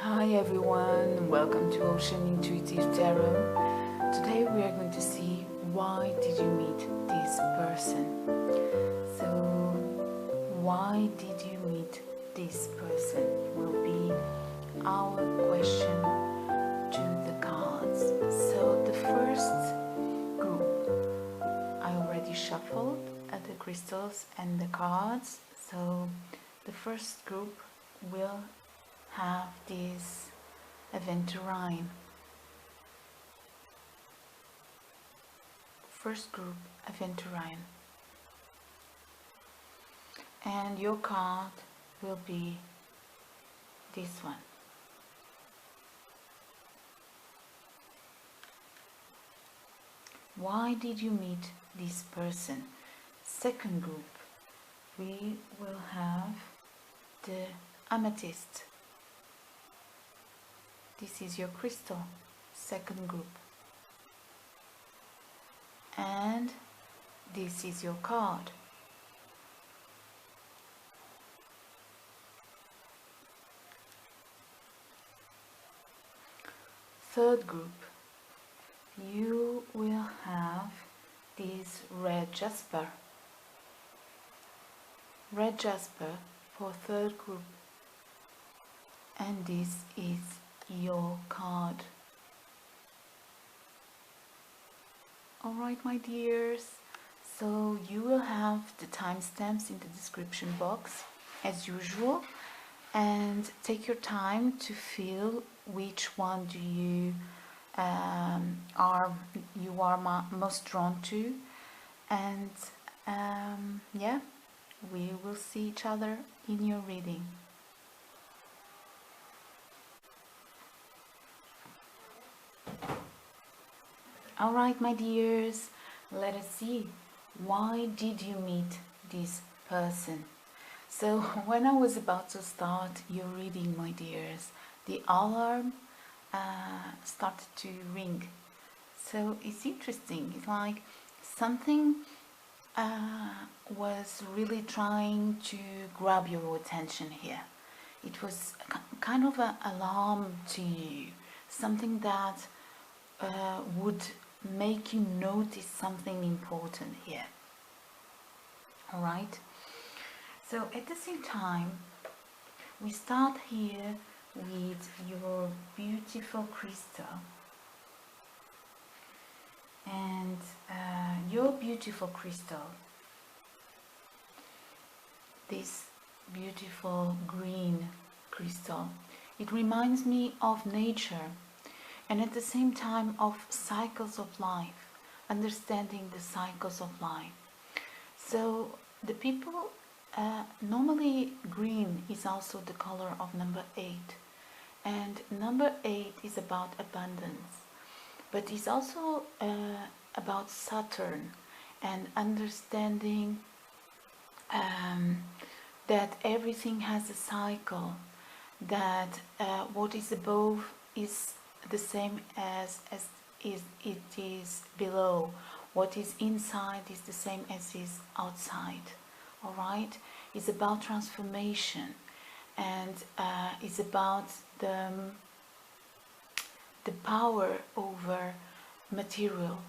Hi everyone, welcome to Ocean Intuitive Tarot. Today we are going to see why did you meet this person. So why did you meet this person will be our question to the cards. So the first group, I already shuffled the crystals and the cards. So the first group will have this aventurine. First group, aventurine. And your card will be this one. Why did you meet this person? Second group, we will have the amethyst. This is your crystal, second group. And this is your card. Third group, you will have this red jasper. Red jasper for third group. And this is your card. Alright my dears, so you will have the timestamps in the description box as usual, and take your time to feel which one do you are most drawn to, and yeah, we will see each other in your reading. Alright my dears, let us see, why did you meet this person? So when I was about to start your reading my dears, the alarm started to ring. So it's interesting, it's like something was really trying to grab your attention here. It was kind of an alarm to you, something that would make you notice something important here. Alright, so at the same time we start here with your beautiful crystal, and your beautiful crystal, this beautiful green crystal, it reminds me of nature, and at the same time of cycles of life, understanding the cycles of life. So the people, normally green is also the color of number 8, and number 8 is about abundance, but it's also about Saturn and understanding that everything has a cycle, that what is above is the same as it is below, what is inside is the same as is outside. All right, it's about transformation, and it's about the power over material,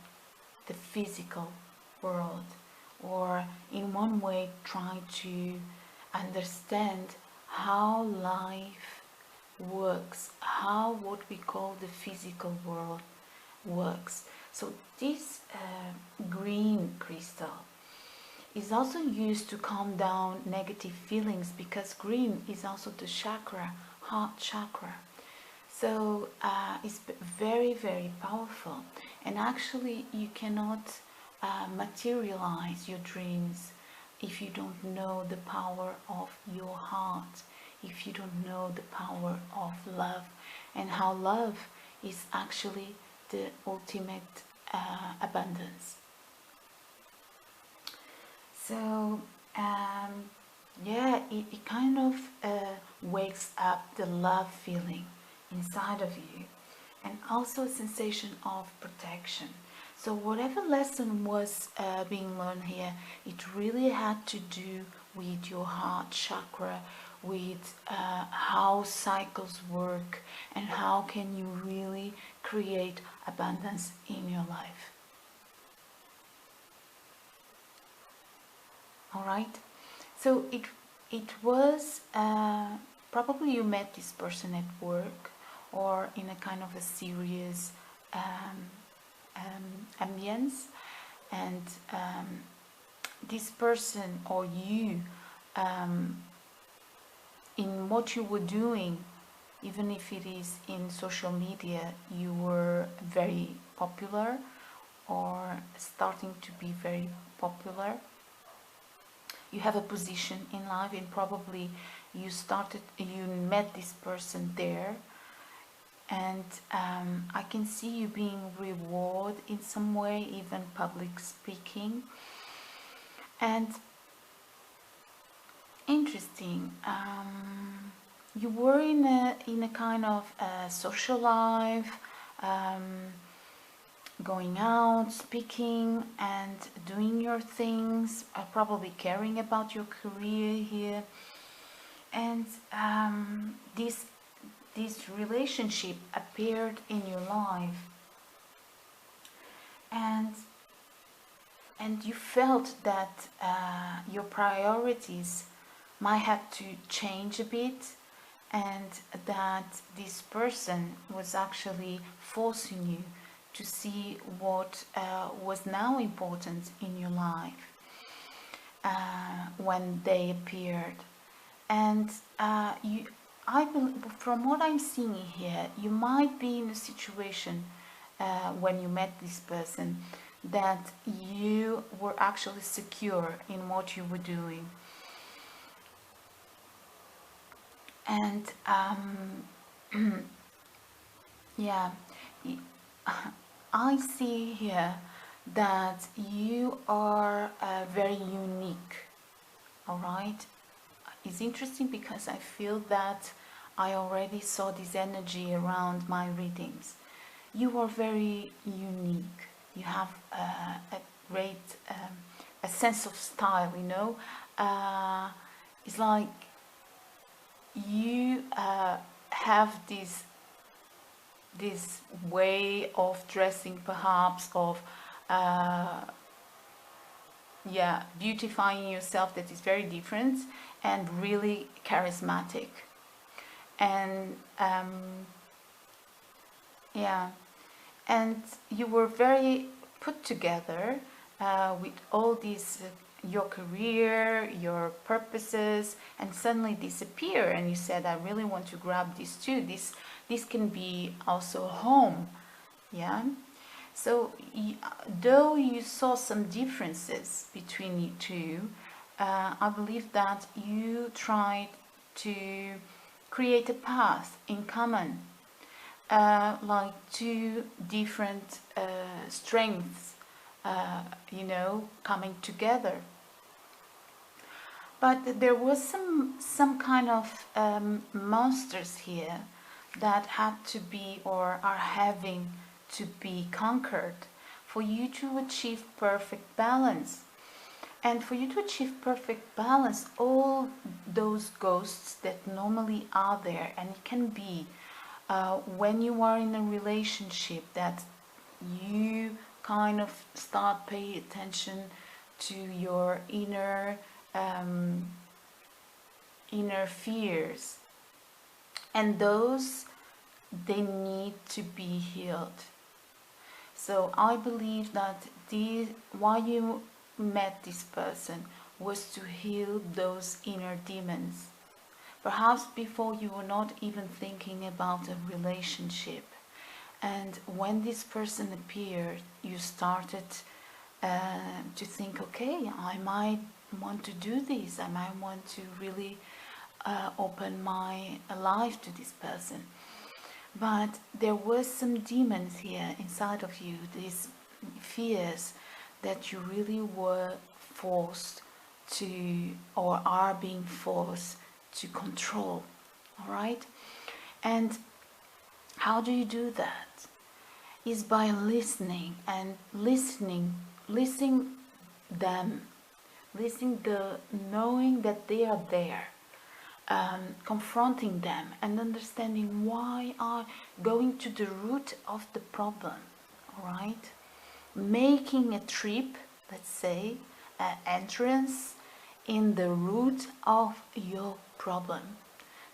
the physical world, or in one way trying to understand how life works, how what we call the physical world works. So this green crystal is also used to calm down negative feelings, because green is also the chakra, heart chakra. So it's very, very powerful, and actually you cannot materialize your dreams if you don't know the power of your heart, if you don't know the power of love, and how love is actually the ultimate abundance. So yeah, it kind of wakes up the love feeling inside of you, and also a sensation of protection. So whatever lesson was being learned here, it really had to do with your heart chakra, with how cycles work and how can you really create abundance in your life. All right, so it was probably you met this person at work or in a kind of a serious ambience, and this person or you, in what you were doing, even if it is in social media, you were very popular or starting to be very popular. You have a position in life, and probably you met this person there, and I can see you being rewarded in some way, even public speaking. And interesting, you were in a kind of social life, going out, speaking and doing your things, probably caring about your career here, and this relationship appeared in your life, and you felt that your priorities might have to change a bit, and that this person was actually forcing you to see what was now important in your life when they appeared. And from what I'm seeing here, you might be in a situation when you met this person that you were actually secure in what you were doing. And yeah, I see here that you are very unique. All right, it's interesting because I feel that I already saw this energy around my readings. You are very unique. You have a great a sense of style, you know. It's like you have this way of dressing, perhaps, of yeah, beautifying yourself, that is very different and really charismatic. And yeah, and you were very put together with all these your career, your purposes, and suddenly disappear, and you said, I really want to grab this too. This can be also home. Yeah, so though you saw some differences between you two, I believe that you tried to create a path in common, like two different strengths, you know, coming together. But there was some kind of monsters here that had to be, or are having to be, conquered for you to achieve perfect balance. And for you to achieve perfect balance, all those ghosts that normally are there, and it can be when you are in a relationship that you kind of start paying attention to your inner fears, and those, they need to be healed. So I believe that why you met this person was to heal those inner demons. Perhaps before you were not even thinking about a relationship, and when this person appeared, you started to think, okay, I might want to do this, I might want to really open my life to this person. But there were some demons here inside of you, these fears that you really were forced to, or are being forced to control. All right? And how do you do that? Is by listening, and listening them, listening, knowing that they are there, confronting them and understanding why are going to the root of the problem, right? Making a trip, let's say, an entrance in the root of your problem,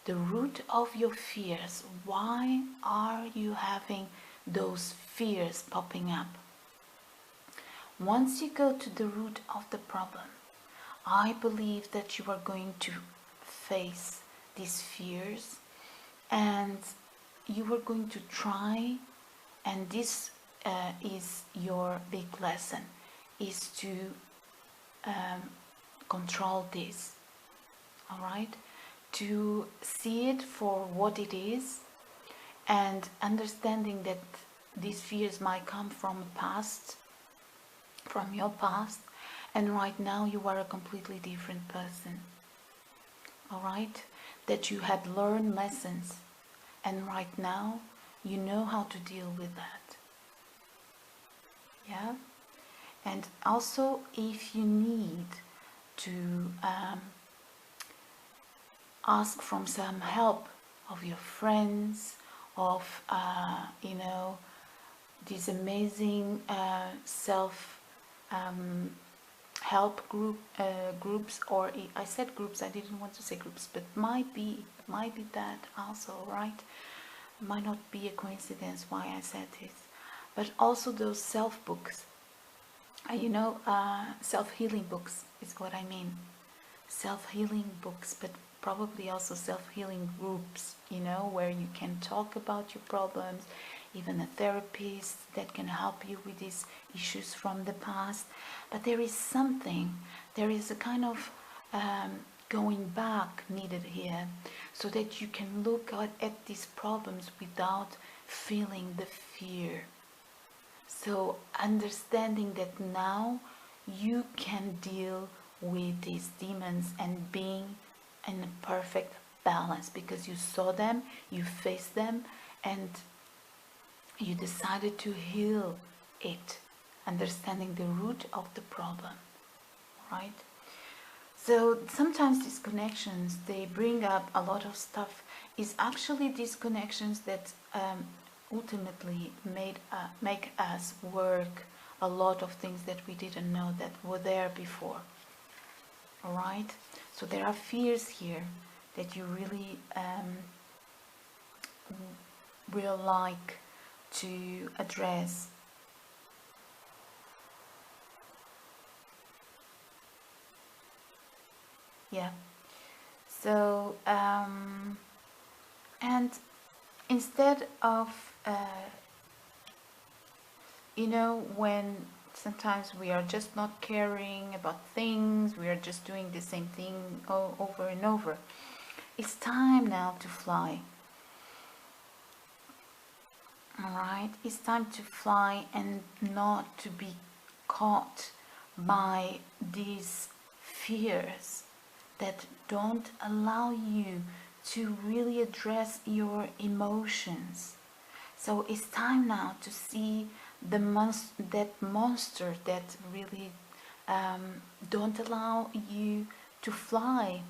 the root of your fears. Why are you having those fears popping up? Once you go to the root of the problem, I believe that you are going to face these fears, and you are going to try, and this is your big lesson, is to control this, all right? To see it for what it is, and understanding that these fears might come from past, from your past, and right now you are a completely different person, all right? That you had learned lessons, and right now you know how to deal with that. Yeah? And also, if you need to ask from some help of your friends, of you know, these amazing self help groups, or I said groups, I didn't want to say groups, but might be that also, right? Might not be a coincidence why I said this, but also those self books, you know, self-healing books is what I mean. Self-healing books, but probably also self-healing groups, you know, where you can talk about your problems, even a therapist that can help you with these issues from the past. But there is something, there is a kind of going back needed here, so that you can look at these problems without feeling the fear. So understanding that now you can deal with these demons and being in a perfect balance, because you saw them, you faced them, and you decided to heal it, understanding the root of the problem, right? So sometimes these connections, they bring up a lot of stuff. It's actually these connections that ultimately make us work a lot of things that we didn't know that were there before. All right? So there are fears here that you really will like to address. Yeah. So and instead of you know, when sometimes we are just not caring about things, we are just doing the same thing over and over, it's time now to fly. All right, it's time to fly and not to be caught by these fears that don't allow you to really address your emotions. So it's time now to see the monster that really don't allow you to fly.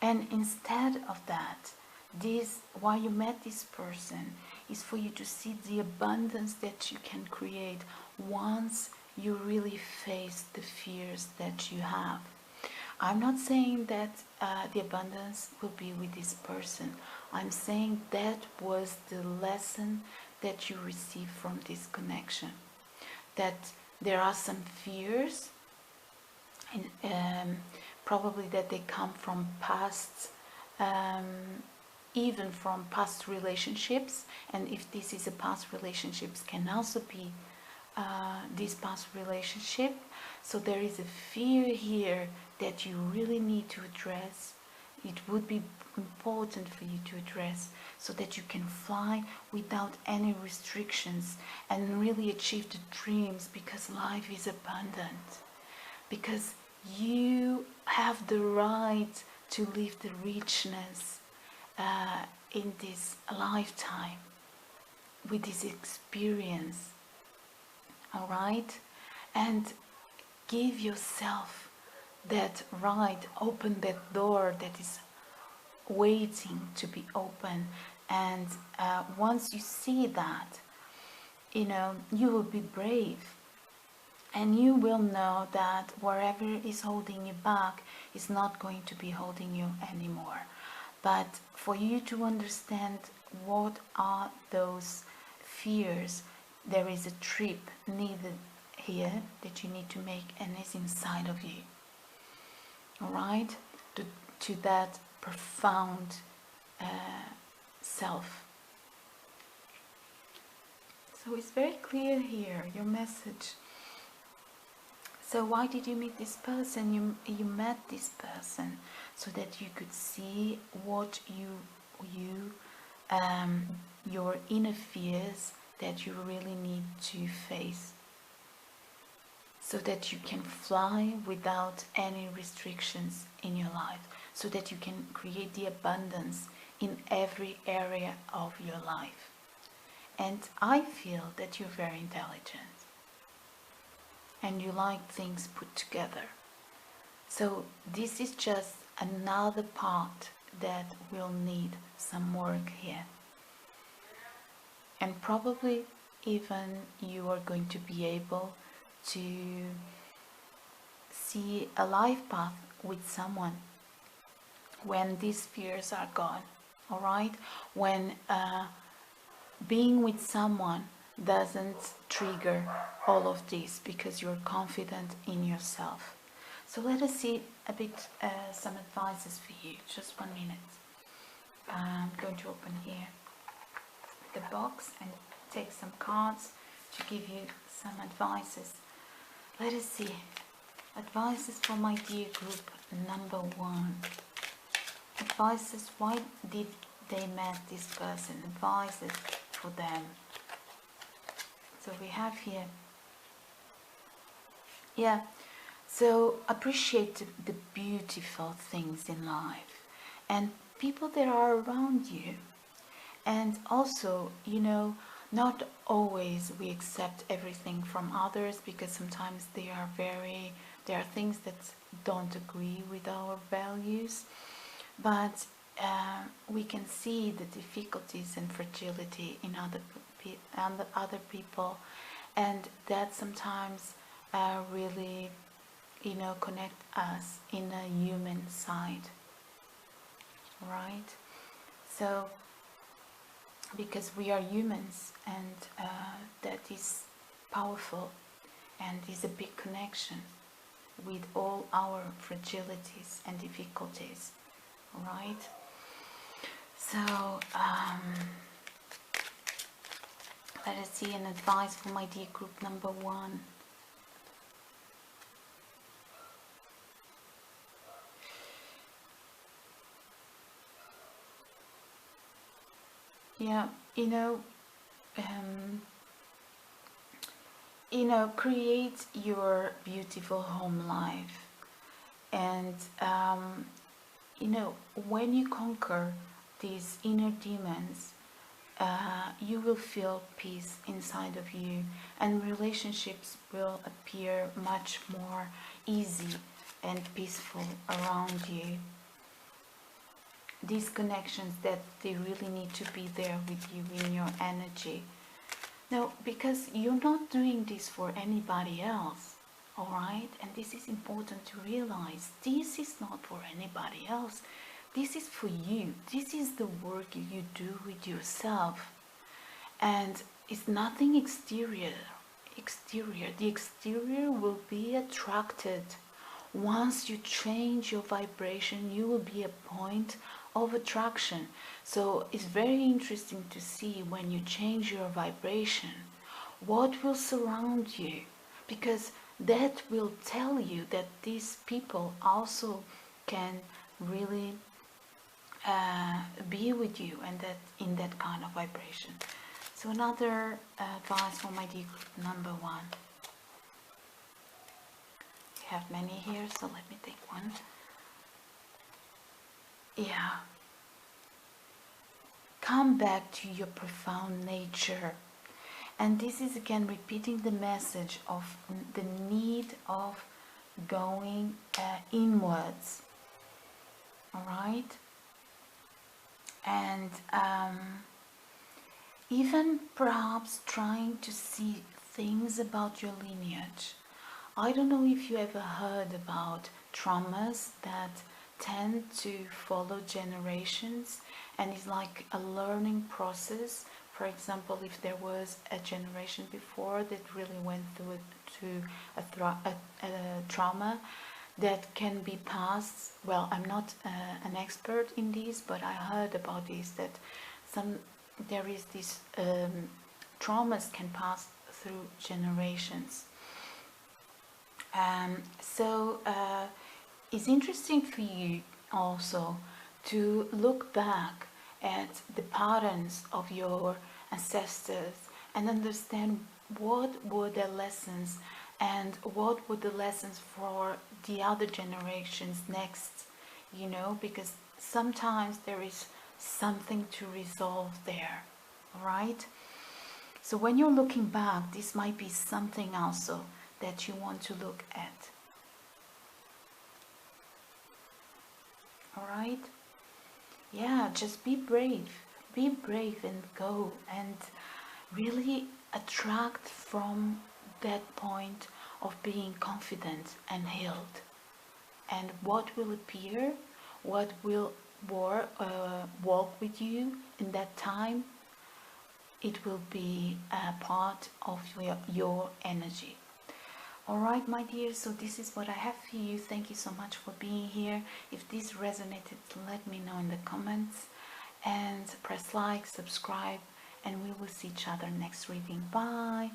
And instead of that, why you met this person is for you to see the abundance that you can create once you really face the fears that you have. I'm not saying that the abundance will be with this person. I'm saying that was the lesson that you receive from this connection. That there are some fears, and probably that they come from past, even from past relationships. And if this is a past relationships, can also be this past relationship. So there is a fear here that you really need to address. It would be important for you to address, so that you can fly without any restrictions and really achieve the dreams, because life is abundant, because you have the right to live the richness in this lifetime with this experience. All right? And give yourself that right, open that door that is waiting to be open. And once you see that, you know, you will be brave, and you will know that wherever is holding you back is not going to be holding you anymore. But for you to understand what are those fears, there is a trip needed here that you need to make, and it's inside of you. Alright? To that profound self. So it's very clear here, your message. So why did you meet this person? You met this person so that you could see what your inner fears that you really need to face, so that you can fly without any restrictions in your life, so that you can create the abundance in every area of your life. And I feel that you're very intelligent and you like things put together. So this is just another part that will need some work here. And probably even you are going to be able to see a life path with someone when these fears are gone. Alright? When being with someone doesn't trigger all of this because you're confident in yourself. So let us see a bit some advices for you. Just 1 minute. I'm going to open here the box and take some cards to give you some advices. Let us see. Advices for my dear group number 1. Advices, why did they met this person? Advices for them. So we have here, yeah, so appreciate the beautiful things in life and people that are around you. And also, you know, not always we accept everything from others, because sometimes there are things that don't agree with our values, but we can see the difficulties and fragility in other people, and that sometimes really, you know, connect us in a human side, right? So because we are humans, and that is powerful and is a big connection with all our fragilities and difficulties, right? So let us see an advice for my dear group number 1. Yeah, create your beautiful home life, and when you conquer these inner demons, you will feel peace inside of you, and relationships will appear much more easy and peaceful around you. These connections that they really need to be there with you in your energy. Now, because you're not doing this for anybody else, alright? And this is important to realize. This is not for anybody else. This is for you. This is the work you do with yourself. And it's nothing exterior. The exterior will be attracted. Once you change your vibration, you will be a point of attraction. So it's very interesting to see when you change your vibration, what will surround you, because that will tell you that these people also can really be with you, and that in that kind of vibration. So another advice for my dear group number 1. We have many here, so let me take one. Yeah. Come back to your profound nature. And this is again repeating the message of the need of going inwards. Alright? and even perhaps trying to see things about your lineage. I don't know if you ever heard about traumas that tend to follow generations, and it's like a learning process. For example, if there was a generation before that really went through a trauma that can be passed. Well, I'm not an expert in this, but I heard about this, that there is this traumas can pass through generations. So it's interesting for you also to look back at the patterns of your ancestors and understand what were their lessons and what were the lessons for the other generations next, you know, because sometimes there is something to resolve there, right? So when you're looking back, this might be something also that you want to look at. All right? Yeah, just be brave and go and really attract from that point of being confident and healed. And what will appear, what will walk with you in that time, it will be a part of your energy. Alright, my dear, so this is what I have for you. Thank you so much for being here. If this resonated, let me know in the comments, and press like, subscribe, and we will see each other next reading. Bye.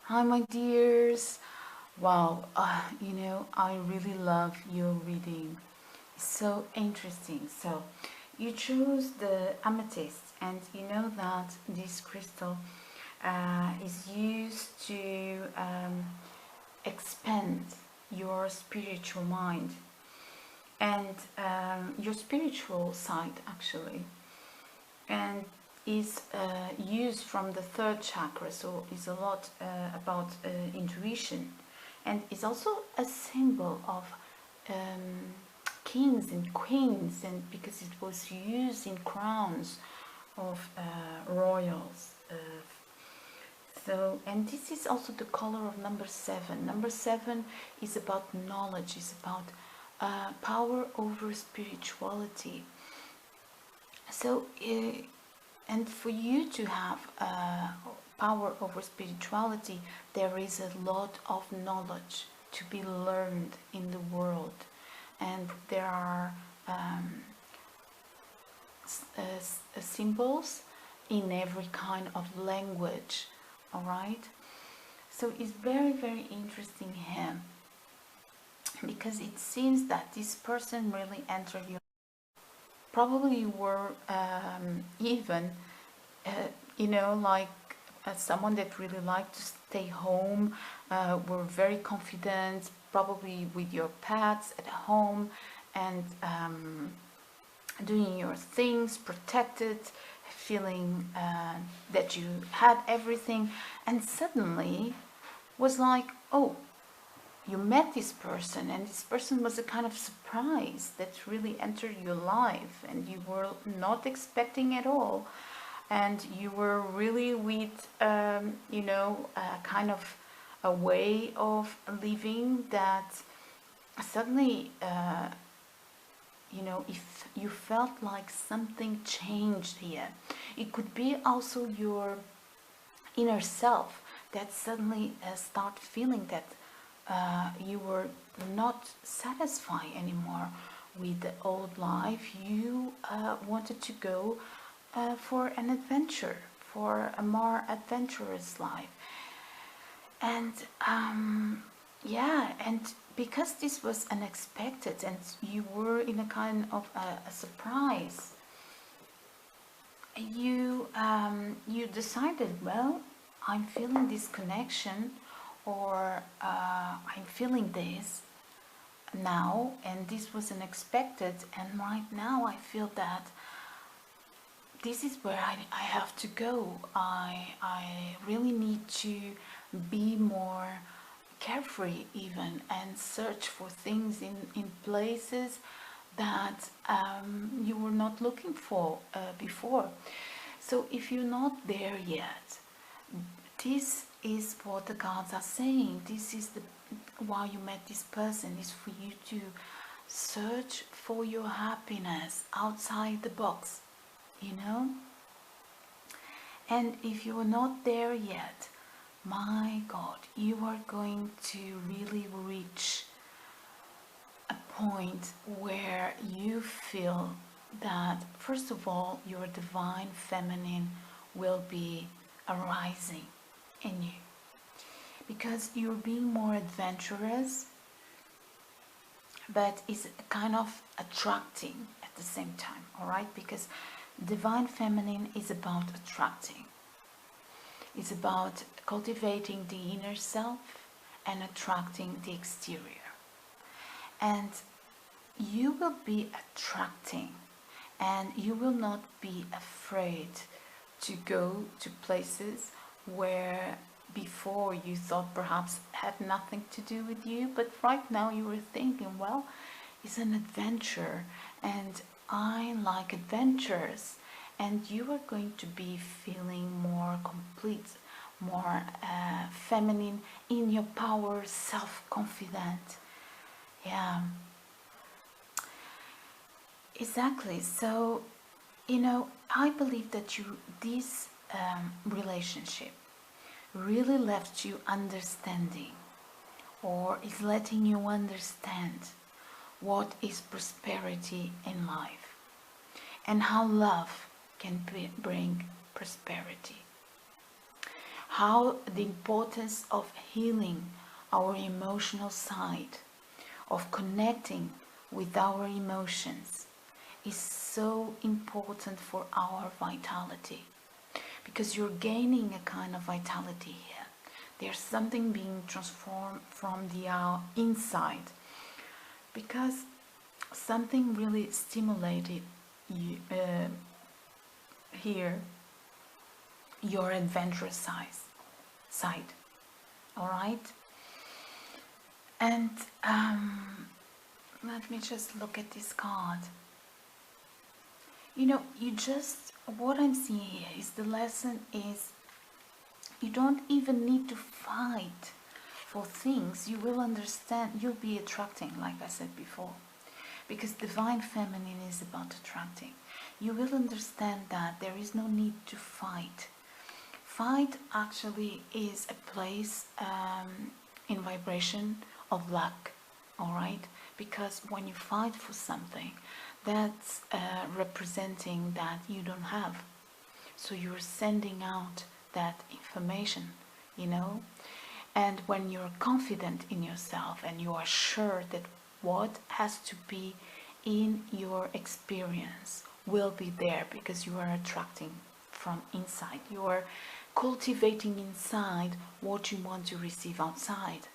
Hi, my dears. Wow, you know, I really love your reading. It's so interesting. So you chose the amethyst, and you know that this crystal is used to expand your spiritual mind and your spiritual side, actually, and is used from the third chakra, so it's a lot about intuition, and it's also a symbol of kings and queens, and because it was used in crowns of royals. So, and this is also the color of number 7. Number 7 is about knowledge, is about power over spirituality. So, and for you to have power over spirituality, there is a lot of knowledge to be learned in the world, and there are symbols in every kind of language. All right, so it's very, very interesting here, because it seems that this person really entered your. Probably you were even, you know, like someone that really liked to stay home, were very confident, probably with your pets at home, and doing your things, protected, feeling that you had everything, and suddenly was like, oh, you met this person, and this person was a kind of surprise that really entered your life, and you were not expecting at all, and you were really with you know, kind of a way of living that suddenly you know, if you felt like something changed here. It could be also your inner self that suddenly start feeling that you were not satisfied anymore with the old life. You wanted to go for an adventure, for a more adventurous life. And yeah, and because this was unexpected and you were in a kind of a surprise, you you decided, well, I'm feeling this connection, or I'm feeling this now, and this was unexpected, and right now I feel that this is where I have to go. I really need to be more carefree even, and search for things in places that you were not looking for before. So if you're not there yet, this is what the gods are saying. This is the why you met this person, is for you to search for your happiness outside the box, you know. And if you are not there yet, my God, you are going to really reach a point where you feel that, first of all, your divine feminine will be arising in you, because you're being more adventurous, but it's kind of attracting at the same time, all right? Because divine feminine is about attracting. It's about cultivating the inner self and attracting the exterior. And you will be attracting, and you will not be afraid to go to places where before you thought perhaps had nothing to do with you, but right now you were thinking, well, it's an adventure and I like adventures, and you are going to be feeling more complete, more feminine, in your power, self-confident. Yeah, exactly. So, you know, I believe that this relationship really left you understanding, or is letting you understand what is prosperity in life and how love can bring prosperity, how the importance of healing our emotional side, of connecting with our emotions, is so important for our vitality, because you're gaining a kind of vitality here. There's something being transformed from the inside, because something really stimulated you, here, your adventurous side, all right? And let me just look at this card. You know, what I'm seeing here is the lesson is you don't even need to fight for things. You will understand, you'll be attracting, like I said before, because divine feminine is about attracting. You will understand that there is no need to fight. Fight actually is a place in vibration of lack, all right? Because when you fight for something, that's representing that you don't have. So you're sending out that information, you know? And when you're confident in yourself and you are sure that what has to be in your experience will be there, because you are attracting from inside. You are cultivating inside what you want to receive outside.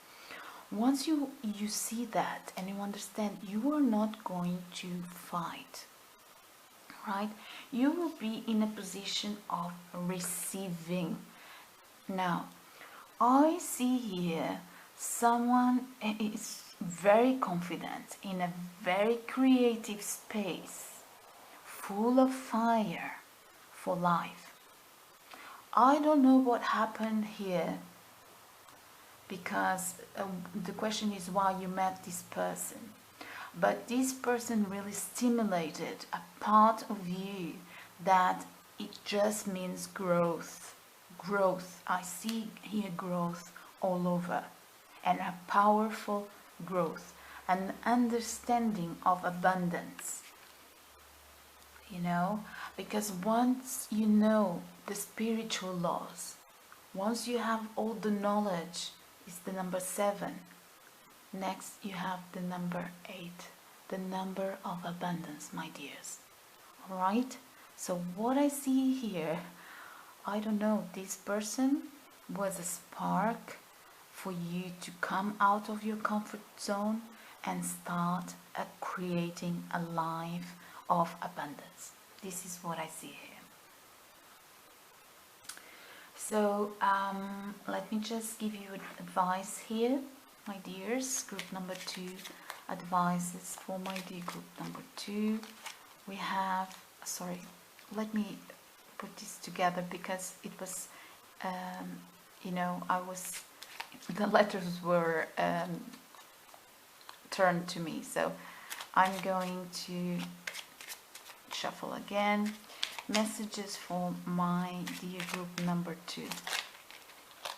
Once you see that and you understand, you are not going to fight, right? You will be in a position of receiving. Now, I see here someone is very confident in a very creative space, full of fire for life. I don't know what happened here, because the question is why you met this person. But this person really stimulated a part of you that it just means growth. Growth. I see here growth all over, and a powerful growth, an understanding of abundance. You know, because once you know the spiritual laws, once you have all the knowledge, is the number 7. Next you have the number 8, the number of abundance, my dears. All right? So what I see here, I don't know, this person was a spark for you to come out of your comfort zone and start creating a life of abundance. This is what I see here. So let me just give you advice here, my dears. Group number 2, advices for my dear group number 2. We have, sorry, let me put this together because it was, you know, the letters were turned to me, so I'm going to shuffle again. Messages for my dear group number 2.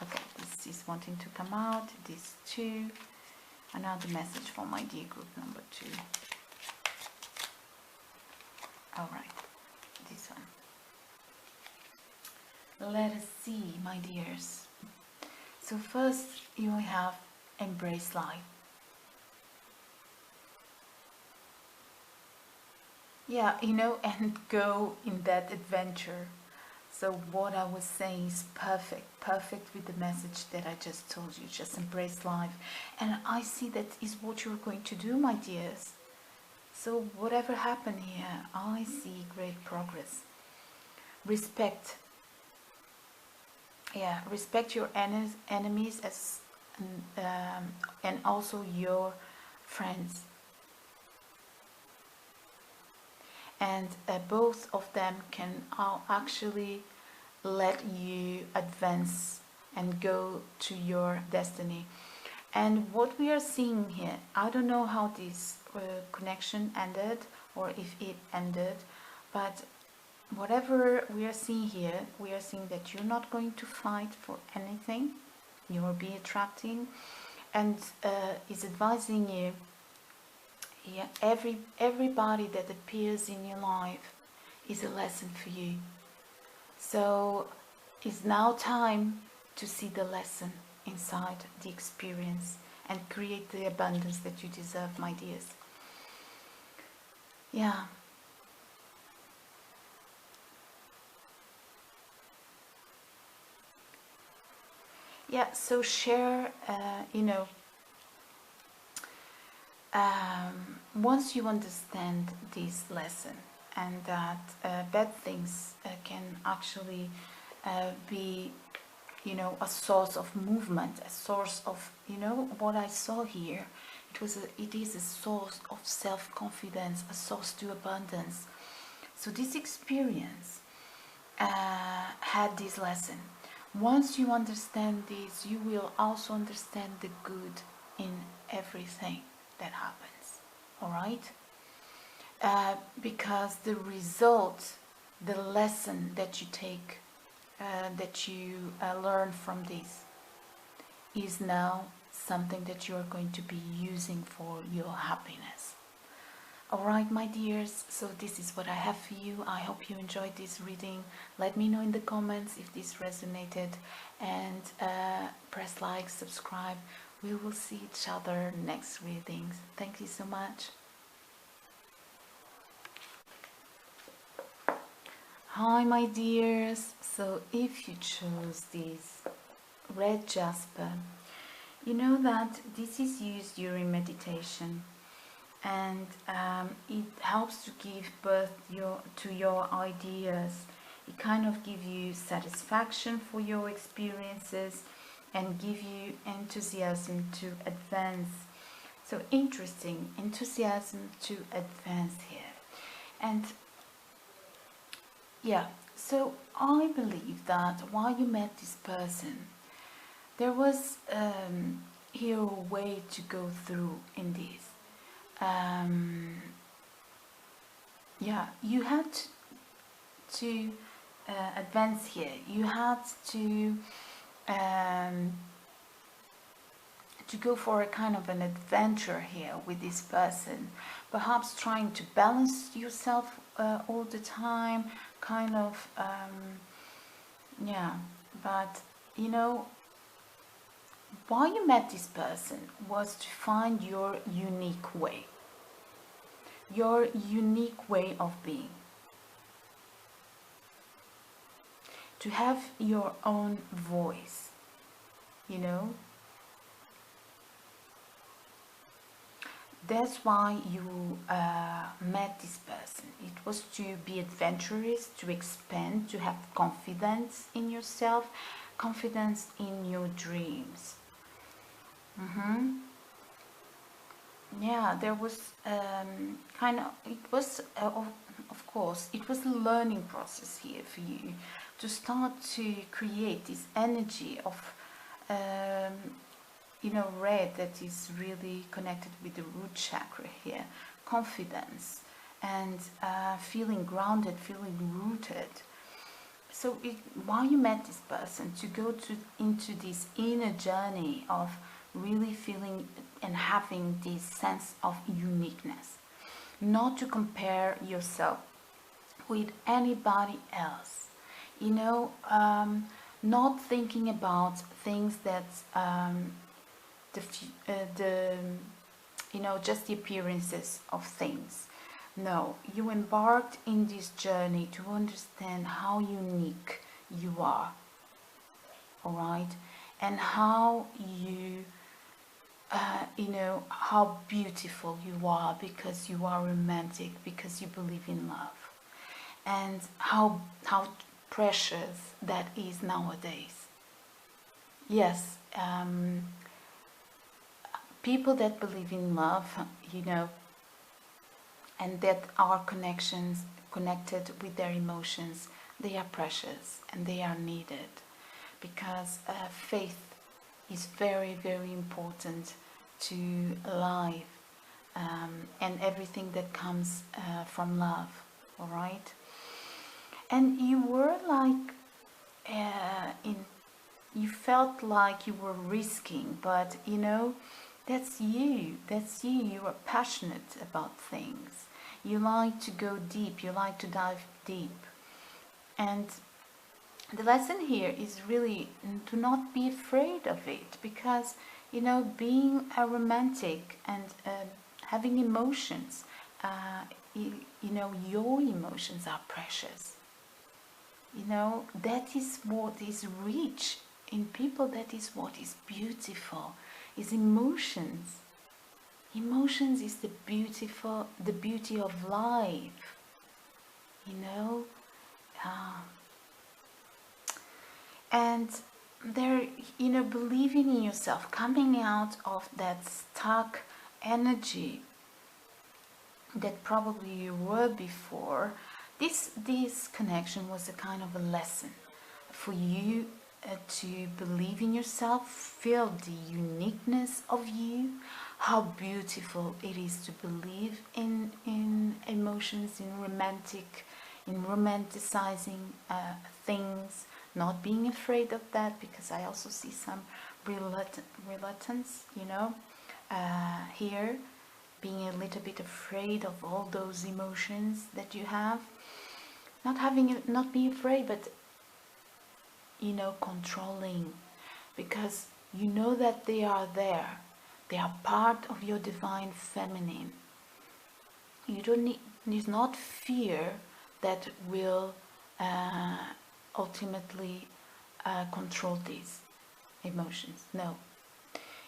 Okay, this is wanting to come out, this 2. Another message for my dear group number 2. Alright, this one. Let us see, my dears. So first you have embrace life. Yeah, you know, and go in that adventure. So what I was saying is perfect with the message that I just told you. Just embrace life. And I see that is what you're going to do, my dears. So whatever happened here, I see great progress. Respect. Yeah, respect your enemies as and also your friends. And both of them can actually let you advance and go to your destiny. And what we are seeing here, I don't know how this connection ended or if it ended, but whatever we are seeing here, we are seeing that you're not going to fight for anything. You'll be attracting, and is advising you. Yeah, everybody that appears in your life is a lesson for you. So it's now time to see the lesson inside the experience and create the abundance that you deserve, my dears. Yeah. Yeah, so share, you know, once you understand this lesson and that bad things can actually be, you know, a source of movement, a source of, you know, what I saw here, it is a source of self-confidence, a source to abundance. So this experience had this lesson. Once you understand this, you will also understand the good in everything that happens. All right? Because the result, the lesson that you take, that you learn from this, is now something that you are going to be using for your happiness. Alright, my dears, so this is what I have for you. I hope you enjoyed this reading. Let me know in the comments if this resonated, and press like, subscribe. We will see each other next readings. Thank you so much. Hi, my dears. So if you chose this red jasper, you know that this is used during meditation, and it helps to give birth to your ideas. It kind of gives you satisfaction for your experiences and give you enthusiasm to advance. So interesting, enthusiasm to advance here. And yeah, so I believe that while you met this person, there was here a way to go through in this. Yeah, you had to advance here. You had to go for a kind of an adventure here with this person, perhaps trying to balance yourself all the time, kind of yeah. But you know, why you met this person was to find your unique way of being, to have your own voice, you know. That's why you met this person. It was to be adventurous, to expand, to have confidence in yourself, confidence in your dreams. yeah, there was kind of, it was, of course, it was a learning process here for you to start to create this energy of, red that is really connected with the root chakra here, confidence, and feeling grounded, feeling rooted. So while you met this person, to go into this inner journey of really feeling and having this sense of uniqueness, not to compare yourself with anybody else, not thinking about things that just the appearances of things. No, you embarked in this journey to understand how unique you are, all right, and how how beautiful you are, because you are romantic, because you believe in love, and how precious that is nowadays. Yes, people that believe in love, and that are connected with their emotions, they are precious and they are needed, because faith is very, very important to life, and everything that comes from love, all right? And you were like you felt like you were risking, but that's you, you are passionate about things, you like to go deep, you like to dive deep. And the lesson here is really to not be afraid of it, because being a romantic and having emotions, your emotions are precious. That is what is rich in people, that is what is beautiful, is emotions. Emotions is the beauty of life, and there, believing in yourself, coming out of that stuck energy that probably you were before. This connection was a kind of a lesson for you to believe in yourself, feel the uniqueness of you, how beautiful it is to believe in emotions, in romanticizing things, not being afraid of that, because I also see some reluctance, here, being a little bit afraid of all those emotions that you have. Not being afraid, but controlling, because that they are there. They are part of your divine feminine. You don't need not fear that will ultimately control these emotions. No,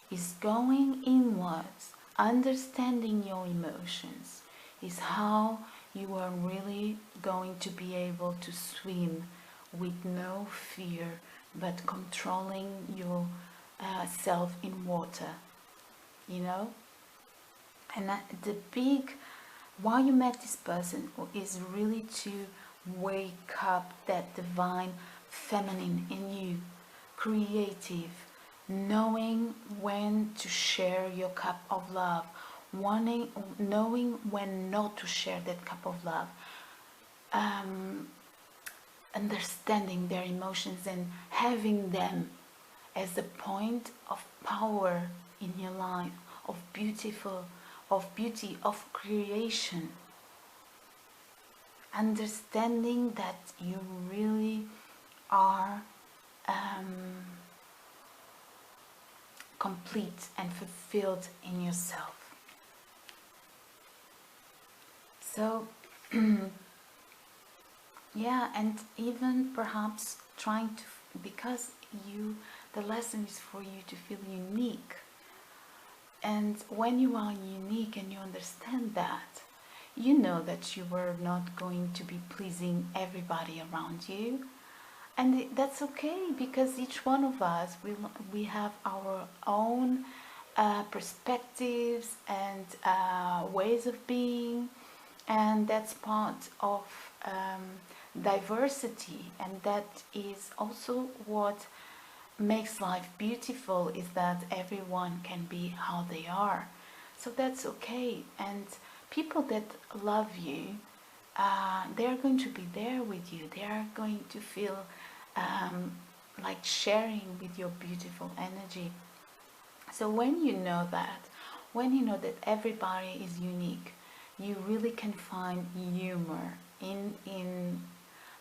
it's going inwards, understanding your emotions is how you are really going to be able to swim with no fear, but controlling your self in water, and why you met this person is really to wake up that divine feminine in you, creative, knowing when to share your cup of love, knowing when not to share that cup of love, understanding their emotions and having them as a point of power in your life, of beauty, of creation. Understanding that you really are complete and fulfilled in yourself. So yeah, and even perhaps trying to, because the lesson is for you to feel unique. And when you are unique and you understand that, you know that you are not going to be pleasing everybody around you. And that's okay, because each one of us, we have our own perspectives and ways of being, and that's part of diversity, and that is also what makes life beautiful, is that everyone can be how they are. So that's okay, and people that love you, they're going to be there with you. They are going to feel like sharing with your beautiful energy. So when you know that, when you know that everybody is unique, you really can find humor in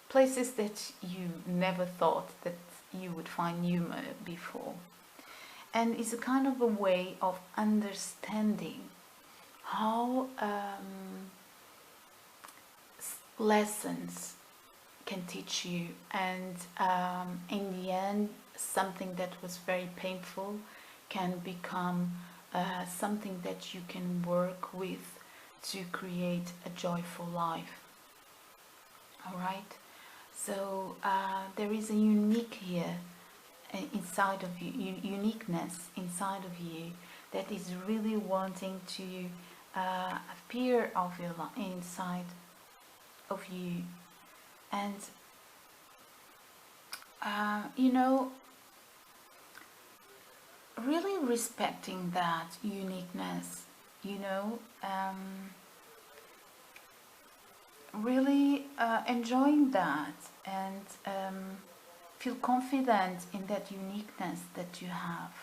places that you never thought that you would find humor before. And it's a kind of a way of understanding how lessons can teach you, and in the end something that was very painful can become something that you can work with to create a joyful life. All right, so there is a unique here inside of you, uniqueness inside of you, that is really wanting to appear of your inside of you. And you know, really respecting that uniqueness, you know, really enjoying that, and feel confident in that uniqueness that you have.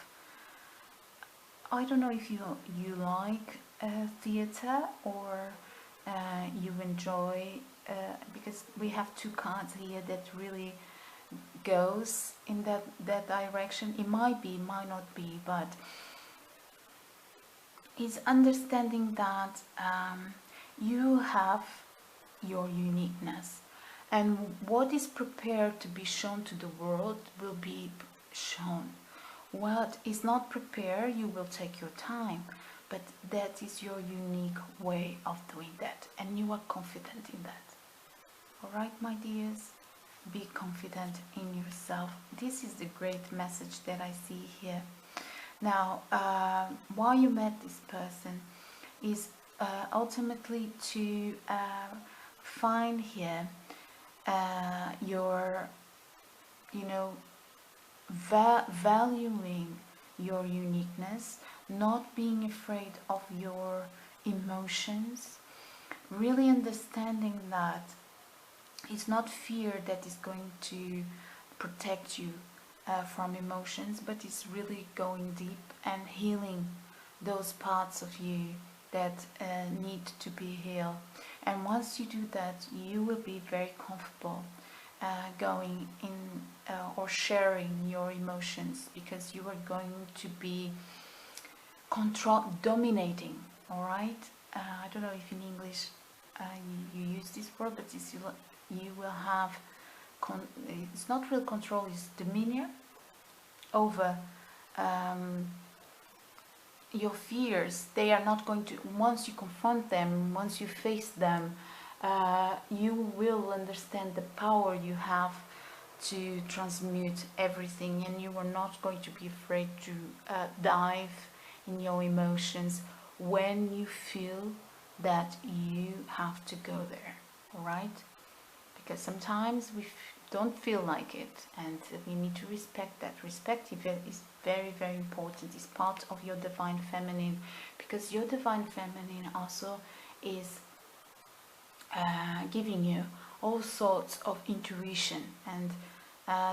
I don't know if you like theater, or you enjoy, because we have two cards here that really goes in that direction. It might be, might not be, but it's understanding that you have your uniqueness, and what is prepared to be shown to the world will be shown. What is not prepared, you will take your time, but that is your unique way of doing that, and you are confident in that. All right, my dears, be confident in yourself. This is the great message that I see here. Now, why you met this person is ultimately to find here your, you know, valuing your uniqueness, not being afraid of your emotions, really understanding that it's not fear that is going to protect you from emotions, but it's really going deep and healing those parts of you that need to be healed. And once you do that, you will be very comfortable going in or sharing your emotions, because you are going to be dominating. All right, I don't know if in English you use this word, but you will have it's not real control, it's dominion over your fears. They are not going to, once you confront them, once you face them, you will understand the power you have to transmute everything, and you are not going to be afraid to dive in your emotions when you feel that you have to go there. All right, because sometimes we don't feel like it, and we need to respect that. Respect is very, very important. It's part of your divine feminine, because your divine feminine also is giving you all sorts of intuition, and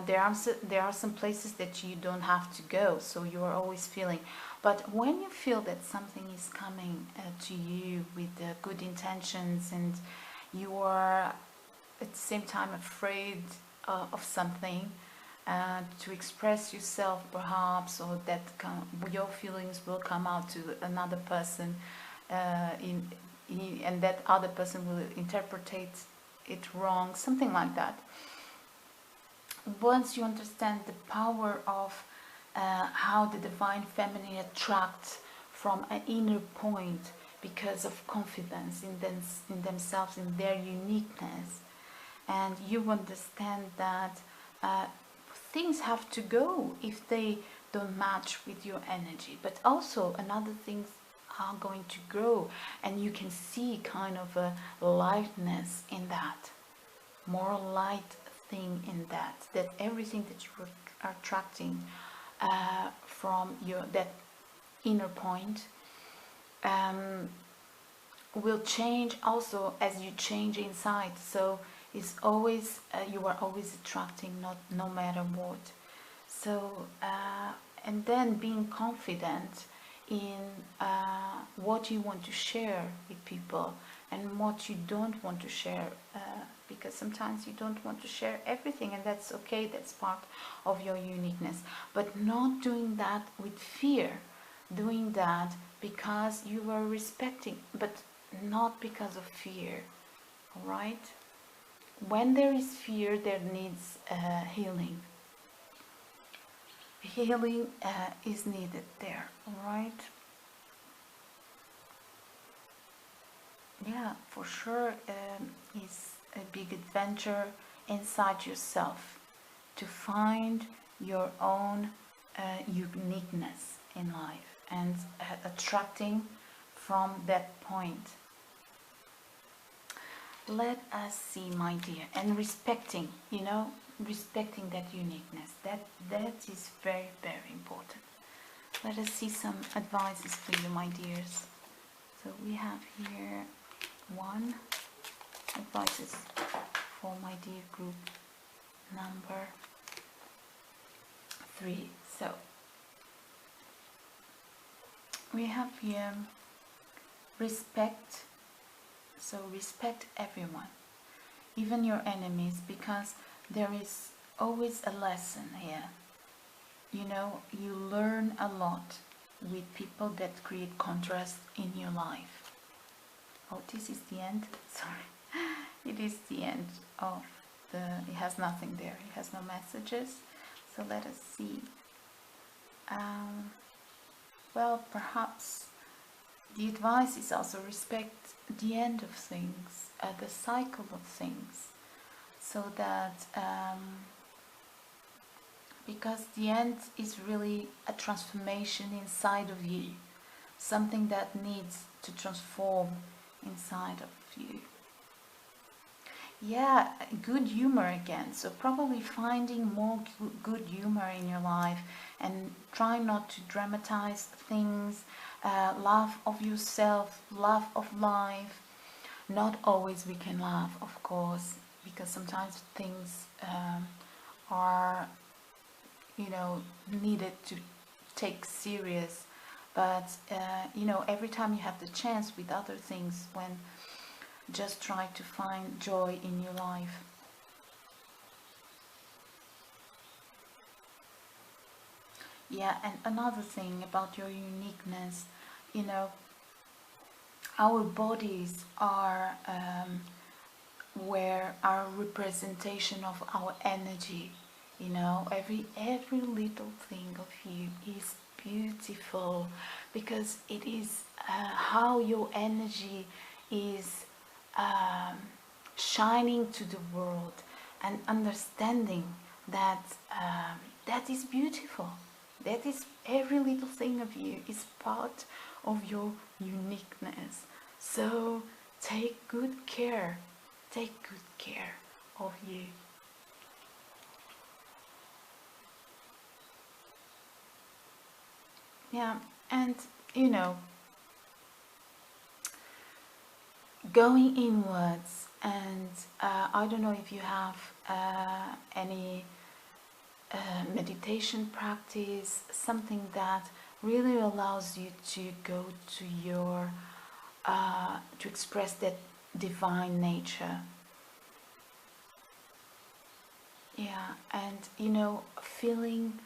there are some places that you don't have to go, so you are always feeling. But when you feel that something is coming to you with good intentions, and you are at the same time afraid of something, to express yourself perhaps, or that your feelings will come out to another person, and that other person will interpret it wrong, something like that. Once you understand the power of how the divine feminine attracts from an inner point because of confidence in themselves, in their uniqueness, and you understand that things have to go. If they don't match with your energy. But also another things are going to grow, and you can see kind of a lightness in that, more light thing in that everything that you are attracting from your that inner point will change also as you change inside. So it's always you are always attracting, no matter what. So and then being confident in what you want to share with people and what you don't want to share, because sometimes you don't want to share everything, and that's okay, that's part of your uniqueness. But not doing that with fear, doing that because you are respecting, but not because of fear. All right? When there is fear, there needs healing. Healing is needed there. All right? Yeah, for sure, it's a big adventure inside yourself to find your own uniqueness in life, and attracting from that point. Let us see, my dear, and respecting, you know, respecting that uniqueness, that is very, very important. Let us see some advices for you, my dears. So we have here one advices for my dear group number 3. So we have here respect. So respect everyone, even your enemies, because there is always a lesson here. You know, you learn a lot with people that create contrast in your life. Oh, this is the end. Sorry. It is the end of the... It has nothing there. It has no messages. So let us see. Well, perhaps the advice is also respect the end of things, the cycle of things. So that... because the end is really a transformation inside of you. Something that needs to transform inside of you. Yeah, good humor again. So probably finding more good humor in your life, and try not to dramatize things. Laugh of yourself, laugh of life. Not always we can laugh, of course, because sometimes things are, you know, needed to take serious. But you know, every time you have the chance with other things, when just try to find joy in your life. Yeah, and another thing about your uniqueness, you know, our bodies are where our representation of our energy. You know, every little thing of you is beautiful, because it is how your energy is shining to the world, and understanding that that is beautiful. That is, every little thing of you is part of your uniqueness. So take good care of you. Yeah, and you know, going inwards, and I don't know if you have any meditation practice, something that really allows you to go to your to express that divine nature. Yeah, and you know, feeling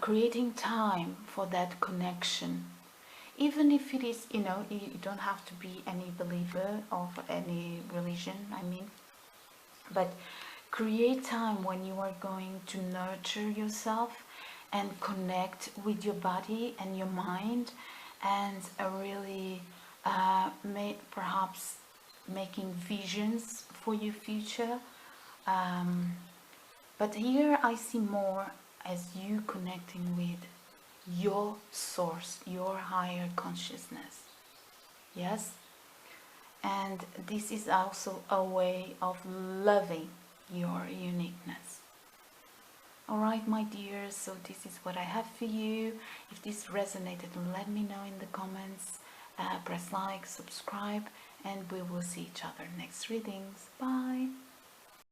creating time for that connection. Even if it is, you know, you don't have to be any believer of any religion, I mean, but create time when you are going to nurture yourself and connect with your body and your mind, and really perhaps making visions for your future. But here I see more as you connecting with your source, your higher consciousness. Yes? And this is also a way of loving your uniqueness. Alright, my dears, so this is what I have for you. If this resonated, let me know in the comments. Press like, subscribe, and we will see each other next readings. Bye!